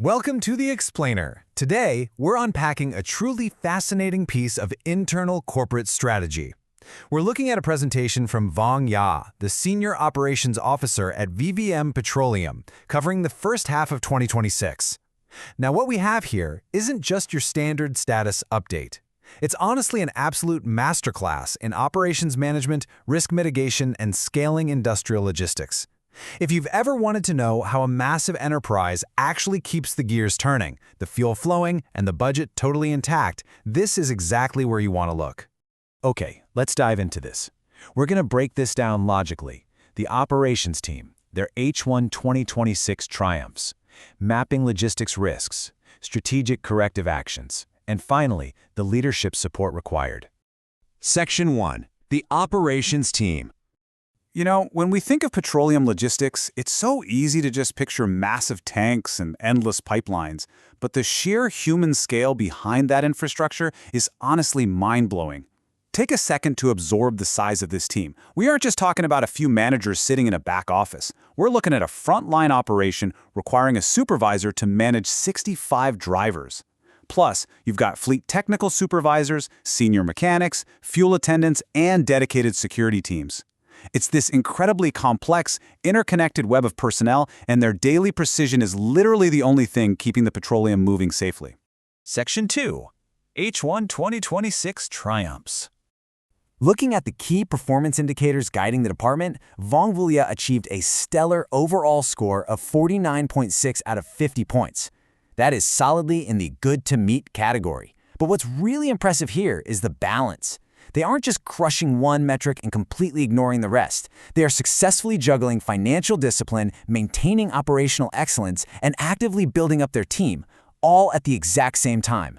Welcome to The Explainer. Today, we're unpacking a truly fascinating piece of internal corporate strategy. We're looking at a presentation from Vong Ya, the Senior Operations Officer at VVM Petroleum, covering the first half of 2026. Now, what we have here isn't just your standard status update. It's honestly an absolute masterclass in operations management, risk mitigation, and scaling industrial logistics. If you've ever wanted to know how a massive enterprise actually keeps the gears turning, the fuel flowing, and the budget totally intact, this is exactly where you want to look. Okay, let's dive into this. We're going to break this down logically. The operations team, their H1 2026 triumphs, mapping logistics risks, strategic corrective actions, and finally, the leadership support required. Section 1. The Operations Team. You know, when we think of petroleum logistics, it's so easy to just picture massive tanks and endless pipelines, but the sheer human scale behind that infrastructure is honestly mind-blowing. Take a second to absorb the size of this team. We aren't just talking about a few managers sitting in a back office. We're looking at a frontline operation requiring a supervisor to manage 65 drivers. Plus, you've got fleet technical supervisors, senior mechanics, fuel attendants, and dedicated security teams. It's this incredibly complex, interconnected web of personnel, and their daily precision is literally the only thing keeping the petroleum moving safely. Section 2. H1 2026 triumphs. Looking at the key performance indicators guiding the department, Vong Vulia achieved a stellar overall score of 49.6 out of 50 points. That is solidly in the good to meet category. But what's really impressive here is the balance. They aren't just crushing one metric and completely ignoring the rest. They are successfully juggling financial discipline, maintaining operational excellence, and actively building up their team, all at the exact same time.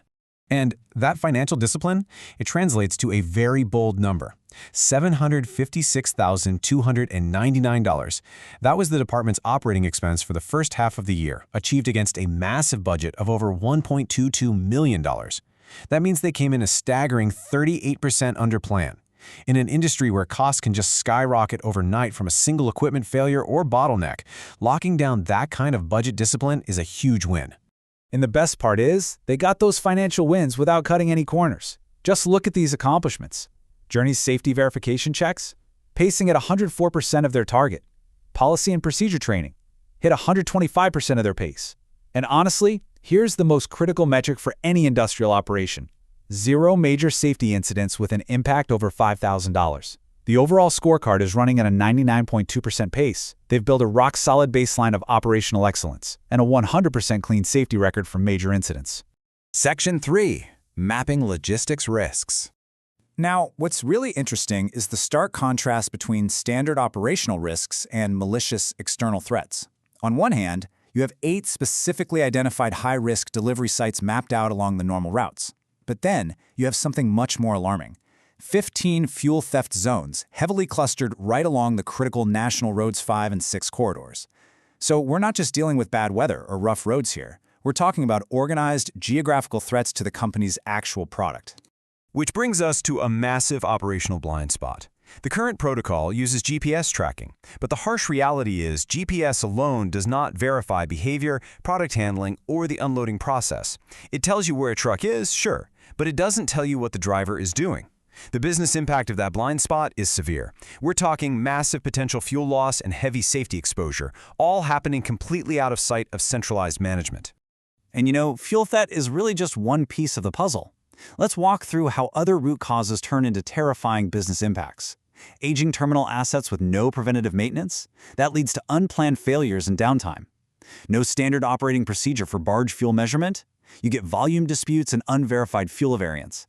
And that financial discipline, it translates to a very bold number, $756,299. That was the department's operating expense for the first half of the year, achieved against a massive budget of over $1.22 million. That means they came in a staggering 38% under plan. In an industry where costs can just skyrocket overnight from a single equipment failure or bottleneck, locking down that kind of budget discipline is a huge win. And the best part is, they got those financial wins without cutting any corners. Just look at these accomplishments. Journey's safety verification checks, pacing at 104% of their target. Policy and procedure training, hit 125% of their pace. And honestly, here's the most critical metric for any industrial operation. 0 major safety incidents with an impact over $5,000. The overall scorecard is running at a 99.2% pace. They've built a rock-solid baseline of operational excellence and a 100% clean safety record from major incidents. Section 3. Mapping logistics risks. Now, what's really interesting is the stark contrast between standard operational risks and malicious external threats. On one hand, you have 8 specifically identified high-risk delivery sites mapped out along the normal routes. But then, you have something much more alarming. 15 fuel theft zones, heavily clustered right along the critical National Roads 5 and 6 corridors. So we're not just dealing with bad weather or rough roads here. We're talking about organized, geographical threats to the company's actual product. Which brings us to a massive operational blind spot. The current protocol uses GPS tracking, but the harsh reality is GPS alone does not verify behavior, product handling, or the unloading process. It tells you where a truck is, sure, but it doesn't tell you what the driver is doing. The business impact of that blind spot is severe. We're talking massive potential fuel loss and heavy safety exposure, all happening completely out of sight of centralized management. And you know, fuel theft is really just one piece of the puzzle. Let's walk through how other root causes turn into terrifying business impacts. Aging terminal assets with no preventative maintenance? That leads to unplanned failures and downtime. No standard operating procedure for barge fuel measurement? You get volume disputes and unverified fuel variants.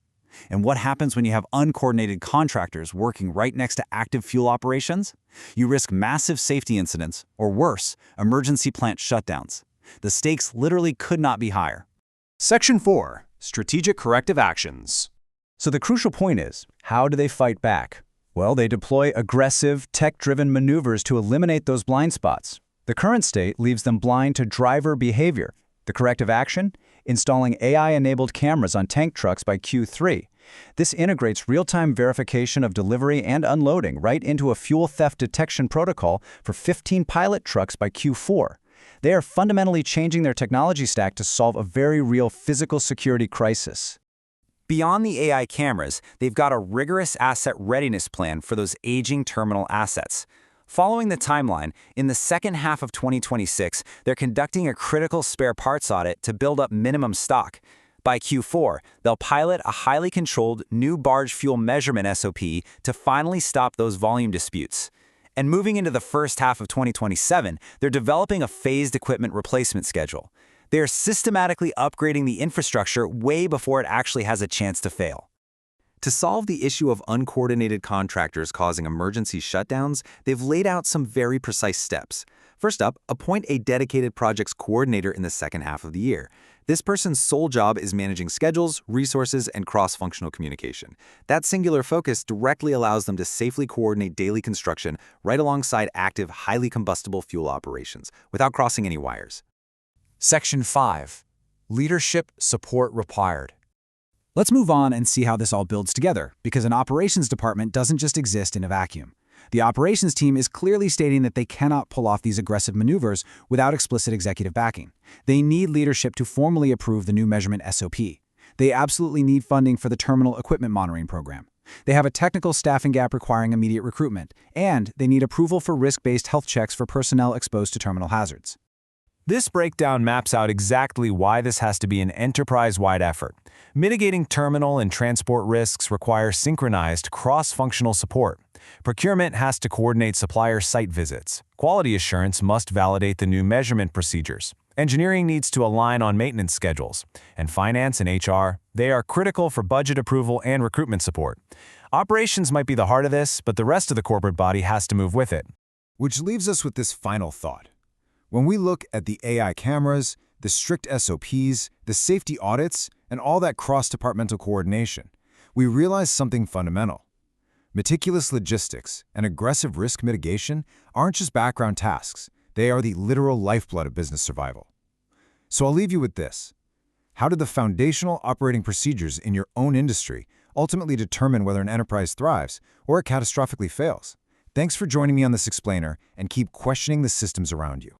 And what happens when you have uncoordinated contractors working right next to active fuel operations? You risk massive safety incidents, or worse, emergency plant shutdowns. The stakes literally could not be higher. Section 4. Strategic corrective actions. So the crucial point is, how do they fight back? Well, they deploy aggressive, tech-driven maneuvers to eliminate those blind spots. The current state leaves them blind to driver behavior. The corrective action? Installing AI-enabled cameras on tank trucks by Q3. This integrates real-time verification of delivery and unloading right into a fuel theft detection protocol for 15 pilot trucks by Q4. They are fundamentally changing their technology stack to solve a very real physical security crisis. Beyond the AI cameras, they've got a rigorous asset readiness plan for those aging terminal assets. Following the timeline, in the second half of 2026, they're conducting a critical spare parts audit to build up minimum stock. By Q4, they'll pilot a highly controlled new barge fuel measurement SOP to finally stop those volume disputes. And moving into the first half of 2027, they're developing a phased equipment replacement schedule. They are systematically upgrading the infrastructure way before it actually has a chance to fail. To solve the issue of uncoordinated contractors causing emergency shutdowns, they've laid out some very precise steps. First up, appoint a dedicated projects coordinator in the second half of the year. This person's sole job is managing schedules, resources, and cross-functional communication. That singular focus directly allows them to safely coordinate daily construction right alongside active, highly combustible fuel operations, without crossing any wires. Section 5. Leadership support required. Let's move on and see how this all builds together, because an operations department doesn't just exist in a vacuum. The operations team is clearly stating that they cannot pull off these aggressive maneuvers without explicit executive backing. They need leadership to formally approve the new measurement SOP. They absolutely need funding for the terminal equipment monitoring program. They have a technical staffing gap requiring immediate recruitment, and they need approval for risk-based health checks for personnel exposed to terminal hazards. This breakdown maps out exactly why this has to be an enterprise-wide effort. Mitigating terminal and transport risks require synchronized, cross-functional support. Procurement has to coordinate supplier site visits. Quality assurance must validate the new measurement procedures. Engineering needs to align on maintenance schedules. And finance and HR, they are critical for budget approval and recruitment support. Operations might be the heart of this, but the rest of the corporate body has to move with it. Which leaves us with this final thought. When we look at the AI cameras, the strict SOPs, the safety audits, and all that cross-departmental coordination, we realize something fundamental. Meticulous logistics and aggressive risk mitigation aren't just background tasks. They are the literal lifeblood of business survival. So I'll leave you with this. How did the foundational operating procedures in your own industry ultimately determine whether an enterprise thrives or it catastrophically fails? Thanks for joining me on this explainer, and keep questioning the systems around you.